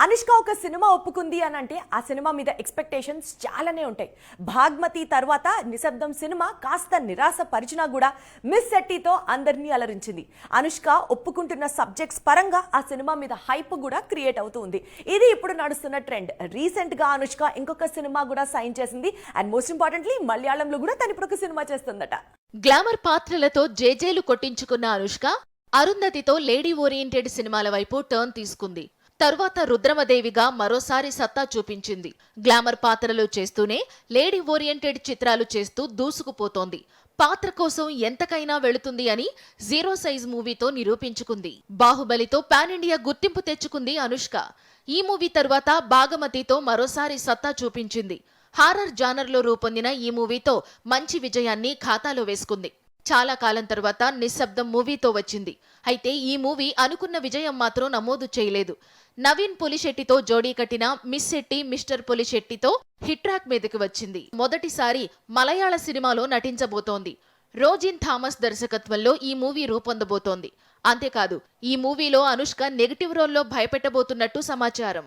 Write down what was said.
అనుష్క ఒక సినిమా ఒప్పుకుంది అని అంటే ఆ సినిమా మీద ఎక్స్పెక్టేషన్స్ చాలానే ఉంటాయి. భాగ్మతి తర్వాత నిశ్శబ్దం సినిమా కాస్త నిరాశ పరిచినా కూడా మిస్ శెట్టితో అందరినీ అలరించింది. అనుష్క ఒప్పుకుంటున్న సబ్జెక్ట్స్ పరంగా ఆ సినిమా మీద హైప్ కూడా క్రియేట్ అవుతూ ఉంది. ఇది ఇప్పుడు నడుస్తున్న ట్రెండ్. రీసెంట్ గా అనుష్క ఇంకొక సినిమా కూడా సైన్ చేసింది. అండ్ మోస్ట్ ఇంపార్టెంట్లీ మలయాళంలో కూడా తను ఇప్పుడు ఒక సినిమా చేస్తుందట. గ్లామర్ పాత్రలతో జేజేలు కొట్టించుకున్న అనుష్క అరుంధతితో లేడీ ఓరియంటెడ్ సినిమాల వైపు టర్న్ తీసుకుంది. తరువాత రుద్రమదేవిగా మరోసారి సత్తా చూపించింది. గ్లామర్ పాత్రలు చేస్తూనే లేడీ ఓరియంటెడ్ చిత్రాలు చేస్తూ దూసుకుపోతోంది. పాత్ర కోసం ఎంతకైనా వెళుతుంది అని జీరో సైజ్ మూవీతో నిరూపించుకుంది. బాహుబలితో పాన్ ఇండియా గుర్తింపు తెచ్చుకుంది అనుష్క. ఈ మూవీ తరువాత భాగమతితో మరోసారి సత్తా చూపించింది. హారర్ జానర్లో రూపొందిన ఈ మూవీతో మంచి విజయాన్ని ఖాతాలో వేసుకుంది. చాలా కాలం తర్వాత నిశ్శబ్దం మూవీతో వచ్చింది. అయితే ఈ మూవీ అనుకున్న విజయం మాత్రం నమోదు చేయలేదు. నవీన్ పులిశెట్టితో జోడీ కట్టిన మిస్ శెట్టి మిస్టర్ పులిశెట్టితో హిట్ ట్రాక్ మీదకి వచ్చింది. మొదటిసారి మలయాళ సినిమాలో నటించబోతోంది. రోజిన్ థామస్ దర్శకత్వంలో ఈ మూవీ రూపొందబోతోంది. అంతేకాదు ఈ మూవీలో అనుష్క నెగటివ్ రోల్లో భయపెట్టబోతున్నట్టు సమాచారం.